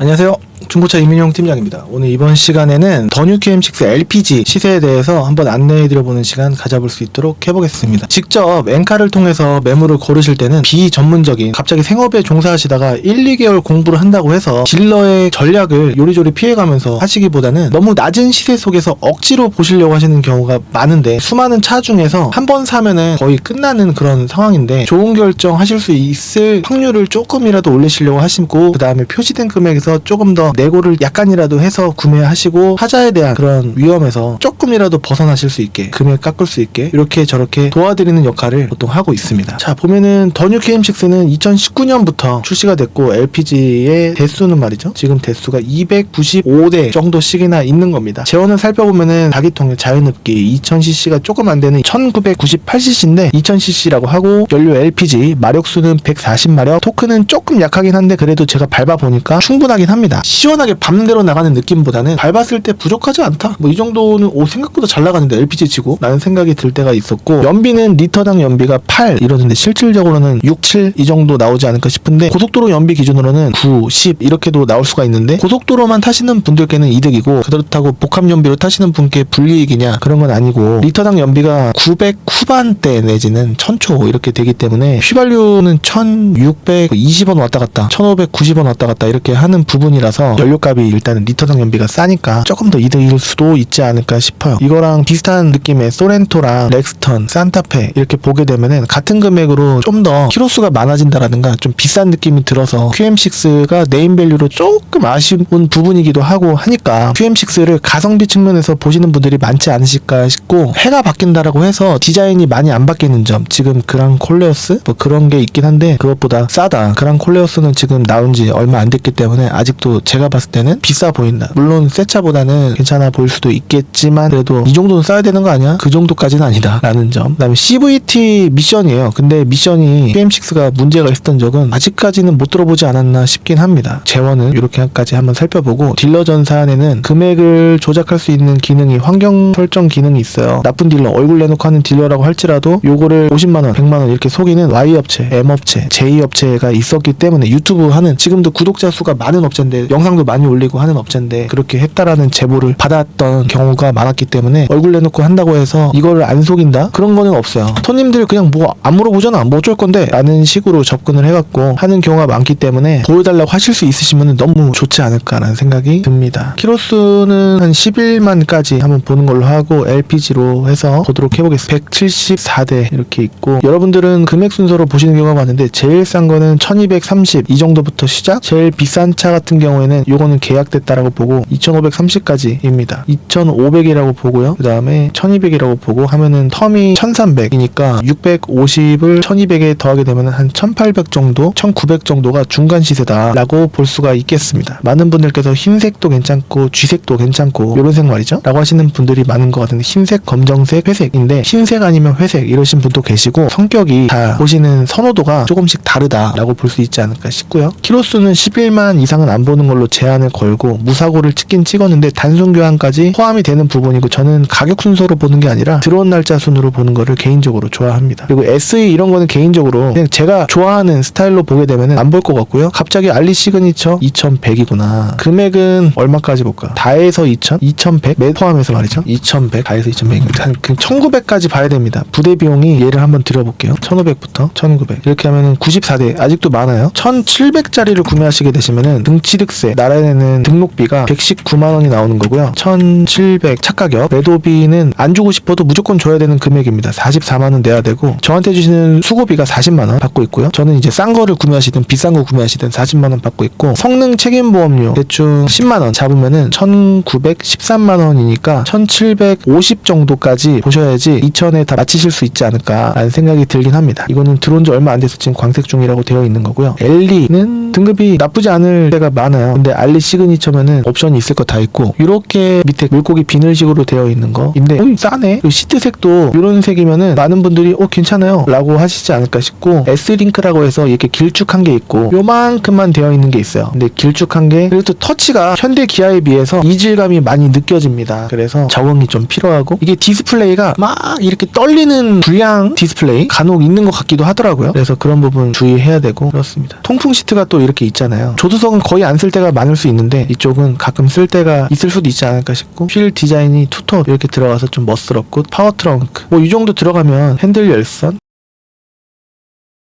안녕하세요. 중고차 이민용 팀장입니다. 오늘 이번 시간에는 더 뉴 QM6 LPG 시세에 대해서 한번 안내해드려보는 시간 가져볼 수 있도록 해보겠습니다. 직접 엔카를 통해서 매물을 고르실 때는 비전문적인 갑자기 생업에 종사하시다가 1, 2개월 공부를 한다고 해서 딜러의 전략을 요리조리 피해가면서 하시기보다는 너무 낮은 시세 속에서 억지로 보시려고 하시는 경우가 많은데 수많은 차 중에서 한 번 사면은 거의 끝나는 그런 상황인데 좋은 결정 하실 수 있을 확률을 조금이라도 올리시려고 하시고 그 다음에 표시된 금액에서 조금 더 내고를 약간이라도 해서 구매하시고 하자에 대한 그런 위험에서 조금이라도 벗어나실 수 있게 금액 깎을 수 있게 이렇게 저렇게 도와드리는 역할을 보통 하고 있습니다. 자, 보면은 더 뉴 QM6는 2019년부터 출시가 됐고 LPG의 대수는 말이죠, 지금 대수가 295대 정도씩이나 있는 겁니다. 제원을 살펴보면은 다기통의 자연흡기 2000cc가 조금 안 되는 1998cc인데 2000cc라고 하고 연료 LPG 마력수는 140마력, 토크는 조금 약하긴 한데 그래도 제가 밟아보니까 충분하긴 합니다. 시원하게 밟는대로 나가는 느낌보다는 밟았을 때 부족하지 않다, 뭐 이 정도는 생각보다 잘 나가는데 LPG 치고 라는 생각이 들 때가 있었고, 연비는 리터당 연비가 8 이러는데 실질적으로는 6, 7 이 정도 나오지 않을까 싶은데 고속도로 연비 기준으로는 9, 10 이렇게도 나올 수가 있는데 고속도로만 타시는 분들께는 이득이고 그렇다고 복합 연비로 타시는 분께 불이익이냐, 그런 건 아니고 리터당 연비가 900 후반대 내지는 1000초 이렇게 되기 때문에 휘발유는 1620원 왔다 갔다 1590원 왔다 갔다 이렇게 하는 부분이라서 연료값이 일단은 리터당 연비가 싸니까 조금 더 이득일 수도 있지 않을까 싶어요. 이거랑 비슷한 느낌의 소렌토랑 렉스턴, 산타페 이렇게 보게 되면은 같은 금액으로 좀 더 키로수가 많아진다라든가 좀 비싼 느낌이 들어서 QM6가 네임밸류로 조금 아쉬운 부분이기도 하고 하니까 QM6를 가성비 측면에서 보시는 분들이 많지 않으실까 싶고, 해가 바뀐다라고 해서 디자인이 많이 안 바뀌는 점, 지금 그랑 콜레오스 뭐 그런 게 있긴 한데 그것보다 싸다. 그랑 콜레오스는 지금 나온 지 얼마 안 됐기 때문에 아직도 제가 봤을 때는 비싸 보인다. 물론 새 차보다는 괜찮아 보일 수도 있겠지만 그래도 이 정도는 싸야 되는 거 아니야? 그 정도까지는 아니다 라는 점. 그 다음에 CVT 미션이에요. 근데 미션이 QM6가 문제가 있었던 적은 아직까지는 못 들어보지 않았나 싶긴 합니다. 재원은 이렇게까지 한번 살펴보고, 딜러 전 사안에는 금액을 조작할 수 있는 기능이 환경 설정 기능이 있어요. 나쁜 딜러, 얼굴 내놓고 하는 딜러라고 할지라도 요거를 50만원, 100만원 이렇게 속이는 Y업체, M업체, J업체가 있었기 때문에 유튜브 하는, 지금도 구독자 수가 많은 업체인데 영상도 많이 올리고 하는 업체인데 그렇게 했다라는 제보를 받았던 경우가 많았기 때문에 얼굴 내놓고 한다고 해서 이거를 안 속인다? 그런 거는 없어요. 손님들 그냥 뭐 안 물어보잖아, 뭐 어쩔 건데 라는 식으로 접근을 해갖고 하는 경우가 많기 때문에 보여달라고 하실 수 있으시면 너무 좋지 않을까라는 생각이 듭니다. 키로수는 한 11만까지 한번 보는 걸로 하고 LPG로 해서 보도록 해보겠습니다. 174대 이렇게 있고, 여러분들은 금액 순서로 보시는 경우가 많은데 제일 싼 거는 1230 이 정도부터 시작, 제일 비싼 차 같은 경우에는 요거는 계약됐다라고 보고 2530까지입니다. 2500이라고 보고요. 그 다음에 1200이라고 보고 하면은 텀이 1300이니까 650을 1200에 더하게 되면 한 1800 정도, 1900 정도가 중간 시세다 라고 볼 수가 있겠습니다. 많은 분들께서 흰색도 괜찮고 쥐색도 괜찮고 요런 색 말이죠 라고 하시는 분들이 많은 것 같은데, 흰색, 검정색, 회색인데 흰색 아니면 회색 이러신 분도 계시고 성격이 다 보시는 선호도가 조금씩 다르다 라고 볼 수 있지 않을까 싶고요. 키로수는 11만 이상은 안 보는 걸로 제한을 걸고 무사고를 찍긴 찍었는데 단순 교환까지 포함이 되는 부분이고, 저는 가격 순서로 보는 게 아니라 들어온 날짜 순으로 보는 거를 개인적으로 좋아합니다. 그리고 SE 이런 거는 개인적으로 그냥 제가 좋아하는 스타일로 보게 되면은 안 볼 것 같고요. 갑자기 알리 시그니처 2100이구나. 금액은 얼마까지 볼까? 다에서 2000, 2100 매 포함해서 말이죠. 2100, 다에서 2100입니다. 한 1900까지 봐야 됩니다. 부대 비용이 얘를 한번 드려볼게요. 1500부터 1900 이렇게 하면은 94대 아직도 많아요. 1700짜리를 구매하시게 되시면은 등취득세, 나라에는 등록비가 119만원이 나오는 거고요. 1700 차가격, 매도비는 안 주고 싶어도 무조건 줘야 되는 금액입니다. 44만원 내야 되고, 저한테 주시는 수고비가 40만원 받고 있고요. 저는 이제 싼 거를 구매하시든 비싼 거 구매하시든 40만원 받고 있고, 성능 책임보험료 대충 10만원 잡으면은 1913만원이니까 1750 정도까지 보셔야지 2000에 다 마치실 수 있지 않을까 라는 생각이 들긴 합니다. 이거는 들어온 지 얼마 안 돼서 지금 광색 중이라고 되어 있는 거고요. 엘리는 등급이 나쁘지 않을 때가 많아요. 근데 알리 시그니처면은 옵션이 있을 거 다 있고, 이렇게 밑에 물고기 비늘식으로 되어 있는 거인데 싸네. 그리고 시트색도 이런 색이면은 많은 분들이 괜찮아요 라고 하시지 않을까 싶고, S링크라고 해서 이렇게 길쭉한 게 있고 요만큼만 되어 있는 게 있어요. 근데 길쭉한 게 그래도 터치가 현대 기아에 비해서 이질감이 많이 느껴집니다. 그래서 적응이 좀 필요하고, 이게 디스플레이가 막 이렇게 떨리는 불량 디스플레이 간혹 있는 것 같기도 하더라고요. 그래서 그런 부분 주의해야 되고 그렇습니다. 통풍 시트가 또 이렇게 있잖아요. 조수석은 거의 안 쓸 때가 많을 수 있는데 이쪽은 가끔 쓸 때가 있을 수도 있지 않을까 싶고, 휠 디자인이 투톱 이렇게 들어가서 좀 멋스럽고, 파워 트렁크 뭐 이 정도 들어가면 핸들 열선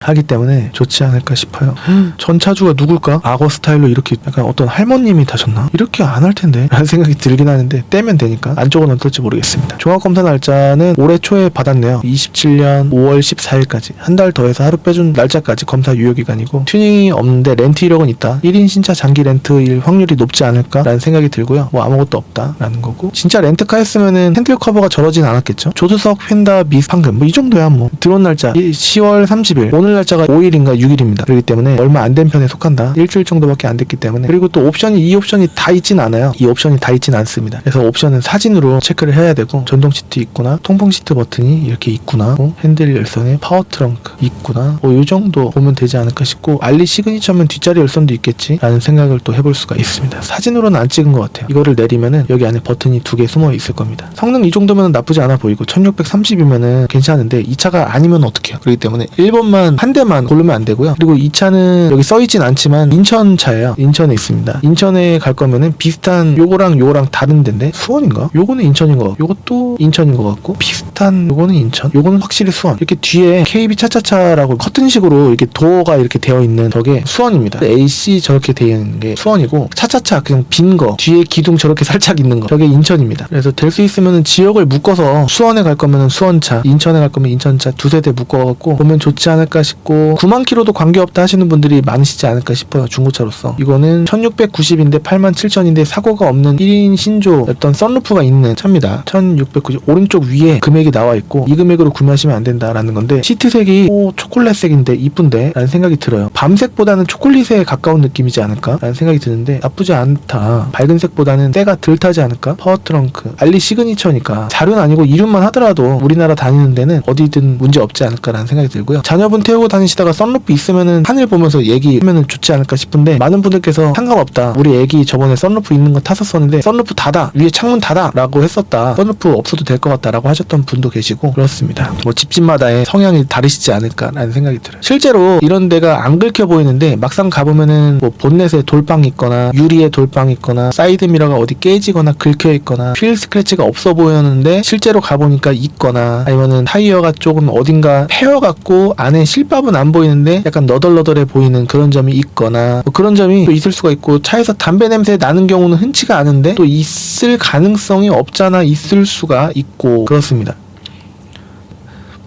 하기 때문에 좋지 않을까 싶어요. 전차주가 누굴까? 악어 스타일로 이렇게 약간 어떤 할머님이 타셨나? 이렇게 안 할 텐데 라는 생각이 들긴 하는데, 떼면 되니까. 안쪽은 어떨지 모르겠습니다. 종합검사 날짜는 올해 초에 받았네요. 27년 5월 14일까지 한 달 더해서 하루 빼준 날짜까지 검사 유효기간이고, 튜닝이 없는데 렌트 이력은 있다. 1인 신차 장기 렌트일 확률이 높지 않을까 라는 생각이 들고요. 뭐 아무것도 없다 라는 거고, 진짜 렌트카였으면은 핸들 커버가 저러진 않았겠죠. 조수석, 휀다, 미, 판금 뭐 이 정도야. 뭐 들어온 날짜 10월 30일, 오늘 날짜가 5일인가 6일입니다. 그렇기 때문에 얼마 안 된 편에 속한다. 일주일 정도밖에 안 됐기 때문에. 그리고 또 이 옵션이 다 있진 않아요. 이 옵션이 다 있진 않습니다. 그래서 옵션은 사진으로 체크를 해야 되고, 전동 시트 있구나, 통풍 시트 버튼이 이렇게 있구나, 핸들 열선에 파워 트렁크 있구나, 뭐 이 정도 보면 되지 않을까 싶고, 알리 시그니처면 뒷자리 열선도 있겠지 라는 생각을 또 해볼 수가 있습니다. 사진으로는 안 찍은 것 같아요. 이거를 내리면은 여기 안에 버튼이 2개 숨어 있을 겁니다. 성능 이 정도면 나쁘지 않아 보이고, 1630이면은 괜찮은데 이 차가 아니면 어떡해요. 그렇기 때문에 1번만 한 대만 고르면 안 되고요. 그리고 이 차는 여기 써있진 않지만 인천 차예요. 인천에 있습니다. 인천에 갈 거면은 비슷한 요거랑 다른 데인데, 수원인가? 요거는 인천인 것 같고, 요것도 인천인 것 같고, 비슷한 요거는 인천, 요거는 확실히 수원. 이렇게 뒤에 KB 차차차라고 커튼식으로 이렇게 도어가 이렇게 되어 있는 저게 수원입니다. AC 저렇게 되어 있는 게 수원이고, 차차차 그냥 빈 거, 뒤에 기둥 저렇게 살짝 있는 거, 저게 인천입니다. 그래서 될 수 있으면은 지역을 묶어서 수원에 갈 거면은 수원차, 인천에 갈 거면 인천차 두세 대 묶어갖고 보면 좋지 않을까 싶고, 9만 킬로도 관계없다 하시는 분들이 많으시지 않을까 싶어요. 중고차로서. 이거는 1690인데 87,000인데 사고가 없는 1인 신조 어떤 썬루프가 있는 차입니다. 1690 오른쪽 위에 금액이 나와 있고, 이 금액으로 구매하시면 안 된다라는 건데, 시트색이 초콜릿색인데 이쁜데 라는 생각이 들어요. 밤색보다는 초콜릿에 가까운 느낌이지 않을까 라는 생각이 드는데, 나쁘지 않다. 밝은 색보다는 때가 덜 타지 않을까. 파워 트렁크, 알리 시그니처니까 자륜 아니고 이륜만 하더라도 우리나라 다니는 데는 어디든 문제 없지 않을까라는 생각이 들고요. 자녀분 태우고 다니시다가 썬루프 있으면은 하늘 보면서 얘기하면은 좋지 않을까 싶은데, 많은 분들께서 상관없다, 우리 애기 저번에 썬루프 있는 거 탔었었는데 썬루프 닫아, 위에 창문 닫아 라고 했었다, 썬루프 없어도 될 것 같다 라고 하셨던 분도 계시고, 그렇습니다. 뭐 집집마다의 성향이 다르시지 않을까라는 생각이 들어요. 실제로 이런 데가 안 긁혀 보이는데, 막상 가보면은 뭐 본넷에 돌빵이 있거나 유리에 돌빵이 있거나 사이드미러가 어디 깨지거나 긁혀 있거나 휠 스크래치가 없어 보였는데, 실제로 가보니까 있거나, 아니면은 타이어가 조금 어딘가 패여갖고 안에 실밥은 안 보이는데 약간 너덜너덜해 보이는 그런 점이 있거나, 뭐 그런 점이 또 있을 수가 있고, 차에서 담배 냄새 나는 경우는 흔치가 않은데 또 있을 가능성이 없잖아 있을 수가 있고, 그렇습니다.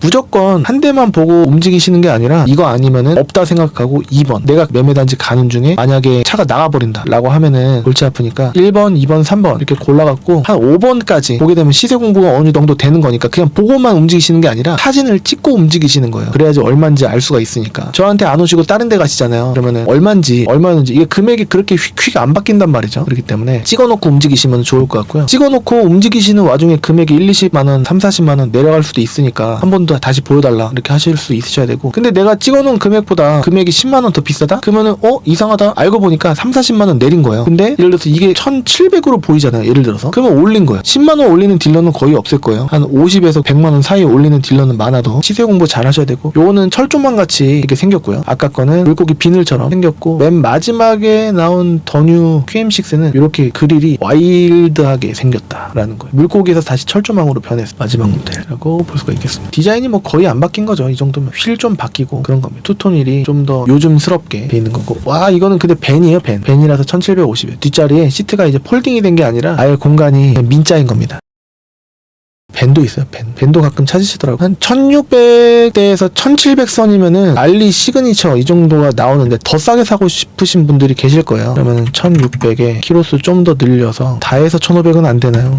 무조건 한 대만 보고 움직이시는 게 아니라, 이거 아니면은 없다 생각하고 2번, 내가 매매단지 가는 중에 만약에 차가 나가버린다 라고 하면은 골치 아프니까 1번, 2번, 3번 이렇게 골라갖고 한 5번까지 보게 되면 시세 공부가 어느 정도 되는 거니까, 그냥 보고만 움직이시는 게 아니라 사진을 찍고 움직이시는 거예요. 그래야지 얼마인지 알 수가 있으니까. 저한테 안 오시고 다른 데 가시잖아요. 그러면은 얼마였는지 이게 금액이 그렇게 휙휙 안 바뀐단 말이죠. 그렇기 때문에 찍어놓고 움직이시면 좋을 것 같고요. 찍어놓고 움직이시는 와중에 금액이 1, 20만원, 3, 40만원 내려갈 수도 있으니까 한 번 더 다시 보여달라 이렇게 하실 수 있으셔야 되고, 근데 내가 찍어놓은 금액보다 금액이 10만원 더 비싸다? 그러면은 이상하다, 알고 보니까 3, 40만원 내린 거예요. 근데 예를 들어서 이게 1700으로 보이잖아요, 예를 들어서. 그러면 올린 거예요. 10만원 올리는 딜러는 거의 없을 거예요. 한 50에서 100만원 사이 올리는 딜러는 많아도 시세 공부 잘 하셔야 되고, 요거는 철조망 같이 이렇게 생겼고요. 아까 거는 물고기 비늘처럼 생겼고, 맨 마지막에 나온 더 뉴 QM6는 이렇게 그릴이 와일드하게 생겼다라는 거예요. 물고기에서 다시 철조망으로 변했어, 마지막 모델이라고 볼 수가 있겠습니다. 디자인이 뭐 거의 안 바뀐 거죠. 이 정도면 휠 좀 바뀌고 그런 겁니다. 투톤 휠이 좀 더 요즘스럽게 돼 있는 거고. 와, 이거는 근데 벤이에요. 벤이라서 1750이에요. 뒷자리에 시트가 이제 폴딩이 된 게 아니라 아예 공간이 민자인 겁니다. 벤도 있어요. 벤도 가끔 찾으시더라고요. 한 1600대에서 1700선이면은 알리 시그니처 이 정도가 나오는데, 더 싸게 사고 싶으신 분들이 계실 거예요. 그러면은 1600에 키로수 좀 더 늘려서 다 해서 1500은 안 되나요?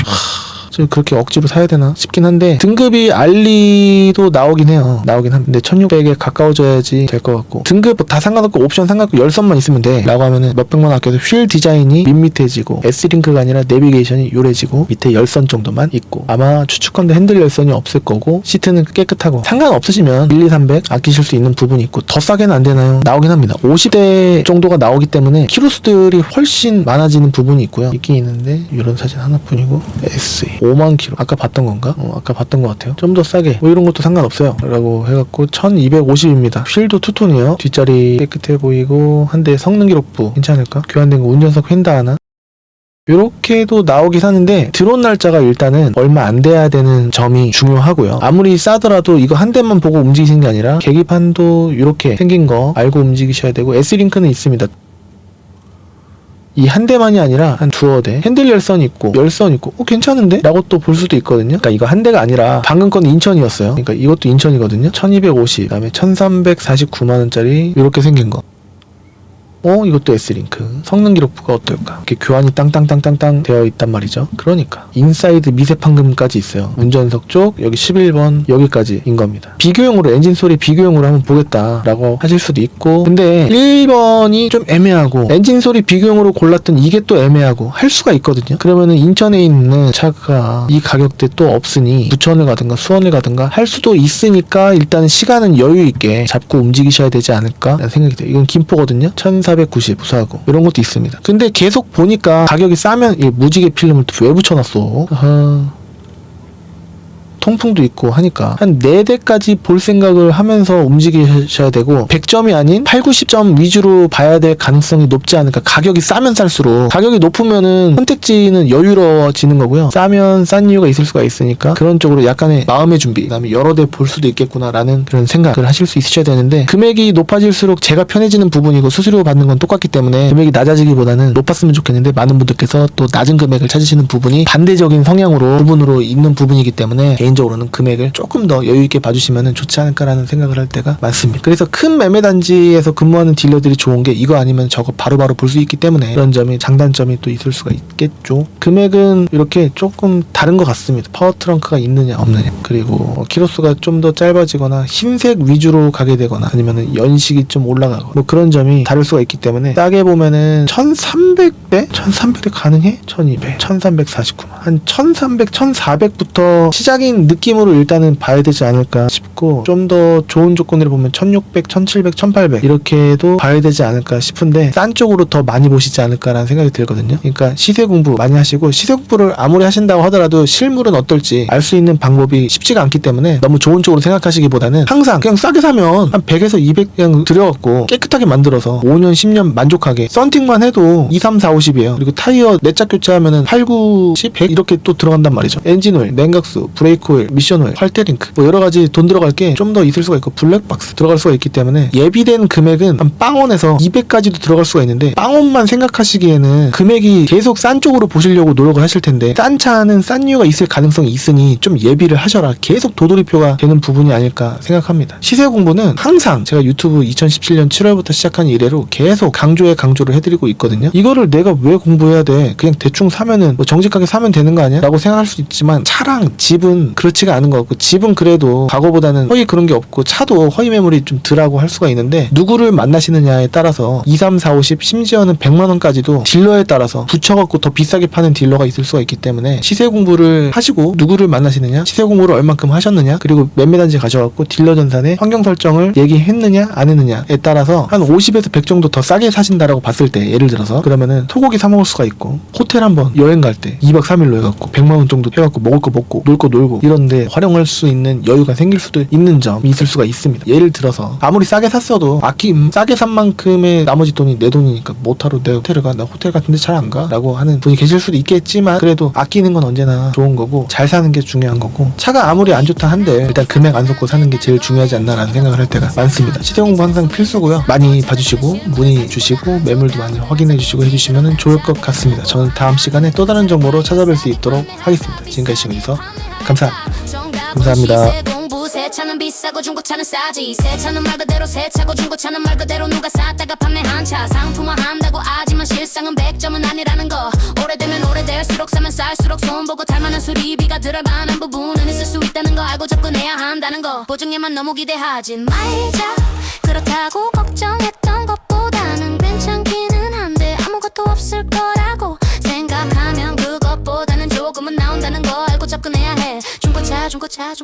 그렇게 억지로 사야 되나 싶긴 한데, 등급이 알리도 나오긴 해요. 나오긴 한데 1600에 가까워져야지 될 것 같고, 등급 다 상관없고 옵션 상관없고 열선만 있으면 돼 라고 하면은 몇백만 원 아껴서 휠 디자인이 밋밋해지고, S링크가 아니라 내비게이션이 요래지고, 밑에 열선 정도만 있고, 아마 추측컨대 핸들 열선이 없을 거고, 시트는 깨끗하고, 상관없으시면 1, 2, 300 아끼실 수 있는 부분이 있고, 더 싸게는 안 되나요? 나오긴 합니다. 50대 정도가 나오기 때문에 키로수들이 훨씬 많아지는 부분이 있고요. 있긴 있는데 이런 사진 하나뿐이고, SE 5만 킬로. 아까 봤던 건가? 아까 봤던 것 같아요. 좀 더 싸게. 뭐 이런 것도 상관없어요. 라고 해갖고 1250입니다. 휠도 투톤이요. 뒷자리 깨끗해 보이고 한 대 성능 기록부 괜찮을까? 교환된 거 운전석 휀다 하나? 요렇게도 나오긴 하는데 드론 날짜가 일단은 얼마 안 돼야 되는 점이 중요하고요. 아무리 싸더라도 이거 한 대만 보고 움직이시는 게 아니라 계기판도 이렇게 생긴 거 알고 움직이셔야 되고 S링크는 있습니다. 이 한 대만이 아니라 한 두어 대. 핸들 열선 있고 열선 있고 괜찮은데? 라고 또 볼 수도 있거든요. 그러니까 이거 한 대가 아니라 방금 건 인천이었어요. 그러니까 이것도 인천이거든요. 1250 그다음에 1349만원짜리 이렇게 생긴 거. 이것도 S링크. 성능 기록부가 어떨까? 이렇게 교환이 땅땅땅땅땅 되어 있단 말이죠. 그러니까 인사이드 미세 판금까지 있어요. 운전석 쪽 여기 11번 여기까지인 겁니다. 비교용으로 엔진 소리 비교용으로 한번 보겠다라고 하실 수도 있고 근데 1번이 좀 애매하고 엔진 소리 비교용으로 골랐던 이게 또 애매하고 할 수가 있거든요. 그러면은 인천에 있는 차가 이 가격대 또 없으니 부천을 가든가 수원을 가든가 할 수도 있으니까 일단은 시간은 여유 있게 잡고 움직이셔야 되지 않을까 라는 생각이 돼요. 이건 김포거든요. 1490 부사하고 이런 것도 있습니다. 근데 계속 보니까 가격이 싸면 이 무지개 필름을 또 왜 붙여놨어? 통풍도 있고 하니까 한 4대까지 볼 생각을 하면서 움직이셔야 되고 100점이 아닌 8, 90점 위주로 봐야 될 가능성이 높지 않을까. 가격이 싸면 쌀수록 가격이 높으면은 선택지는 여유로워지는 거고요. 싸면 싼 이유가 있을 수가 있으니까 그런 쪽으로 약간의 마음의 준비 그다음에 여러 대 볼 수도 있겠구나 라는 그런 생각을 하실 수 있으셔야 되는데 금액이 높아질수록 제가 편해지는 부분이고 수수료 받는 건 똑같기 때문에 금액이 낮아지기보다는 높았으면 좋겠는데 많은 분들께서 또 낮은 금액을 찾으시는 부분이 반대적인 성향으로 부분으로 있는 부분이기 때문에 개인적으로는 금액을 조금 더 여유있게 봐주시면 좋지 않을까라는 생각을 할 때가 많습니다. 그래서 큰 매매단지에서 근무하는 딜러들이 좋은 게 이거 아니면 저거 바로바로 볼 수 있기 때문에 그런 점이 장단점이 또 있을 수가 있겠죠. 금액은 이렇게 조금 다른 것 같습니다. 파워 트렁크가 있느냐 없느냐 그리고 키로수가 좀 더 짧아지거나 흰색 위주로 가게 되거나 아니면 연식이 좀 올라가고 뭐 그런 점이 다를 수가 있기 때문에 싸게 보면은 1300대? 1300대 가능해? 1200 1349만 한 1300, 1400부터 시작인 느낌으로 일단은 봐야 되지 않을까 싶고 좀 더 좋은 조건으로 보면 1600, 1700, 1800 이렇게도 봐야 되지 않을까 싶은데 싼 쪽으로 더 많이 보시지 않을까라는 생각이 들거든요. 그러니까 시세 공부 많이 하시고 시세 공부를 아무리 하신다고 하더라도 실물은 어떨지 알 수 있는 방법이 쉽지가 않기 때문에 너무 좋은 쪽으로 생각하시기보다는 항상 그냥 싸게 사면 한 100에서 200 그냥 들여갖고 깨끗하게 만들어서 5년, 10년 만족하게 썬팅만 해도 2, 3, 4, 50이에요. 그리고 타이어 4짝 교체하면은 8, 9, 10, 100 이렇게 또 들어간단 말이죠. 엔진오일, 냉각수, 브레이크 오일, 미션 오일, 활테링크 뭐 여러 가지 돈 들어갈 게 좀 더 있을 수가 있고 블랙박스 들어갈 수가 있기 때문에 예비된 금액은 한 빵원에서 200까지도 들어갈 수가 있는데 빵원만 생각하시기에는 금액이 계속 싼 쪽으로 보시려고 노력을 하실 텐데 싼 차는 싼 이유가 있을 가능성이 있으니 좀 예비를 하셔라. 계속 도돌이표가 되는 부분이 아닐까 생각합니다. 시세 공부는 항상 제가 유튜브 2017년 7월부터 시작한 이래로 계속 강조를 해드리고 있거든요. 이거를 내가 왜 공부해야 돼? 그냥 대충 사면은 뭐 정직하게 사면 되는 거 아니야? 라고 생각할 수 있지만 차랑 집은 그렇지가 않은 것 같고 집은 그래도 과거보다는 허위 그런 게 없고 차도 허위 매물이 좀 덜하고 할 수가 있는데 누구를 만나시느냐에 따라서 2, 3, 4, 50 심지어는 100만원까지도 딜러에 따라서 붙여갖고 더 비싸게 파는 딜러가 있을 수가 있기 때문에 시세 공부를 하시고 누구를 만나시느냐 시세 공부를 얼만큼 하셨느냐 그리고 매매단지 가셔갖고 딜러 전산에 환경 설정을 얘기했느냐 안 했느냐에 따라서 한 50에서 100 정도 더 싸게 사신다라고 봤을 때 예를 들어서 그러면은 소고기 사 먹을 수가 있고 호텔 한번 여행 갈 때 2박 3일로 해갖고 100만원 정도 해갖고 먹을 거 먹고 놀 거 놀고 이런데 활용할 수 있는 여유가 생길 수도 있는 점이 있을 수가 있습니다. 예를 들어서 아무리 싸게 샀어도 싸게 산 만큼의 나머지 돈이 내 돈이니까 못하러 내 호텔을 가 나 호텔 같은데 잘 안 가? 라고 하는 분이 계실 수도 있겠지만 그래도 아끼는 건 언제나 좋은 거고 잘 사는 게 중요한 거고 차가 아무리 안 좋다 한데 일단 금액 안 쏟고 사는 게 제일 중요하지 않나라는 생각을 할 때가 많습니다. 시세 공부 항상 필수고요. 많이 봐주시고 문의 주시고 매물도 많이 확인해 주시고 해주시면 좋을 것 같습니다. 저는 다음 시간에 또 다른 정보로 찾아뵐 수 있도록 하겠습니다. 지금까지 시청해주셔서 감사합니다. 새 차는 비싸고 중고차는 싸지 새 차는 말 그대로 새 차고 중고차는 말 그대로 누가 샀다가 판매한 차 상품화한다고 하지만 실상은 100점은 아니라는 거 오래되면 오래될수록 사면 쌀수록 손보고 탈만한 수리비가 들어갈 만한 부분은 있을 수 있다는 거 알고 접근해야 한다는 거 보증에만 너무 기대하진 말자 그렇다고 걱정했던 것보다는 괜찮기는 한데 아무것도 없을 거라고 생각하면 그것보다는 조금은 나온다는 거 알고 접근해야 해 중고차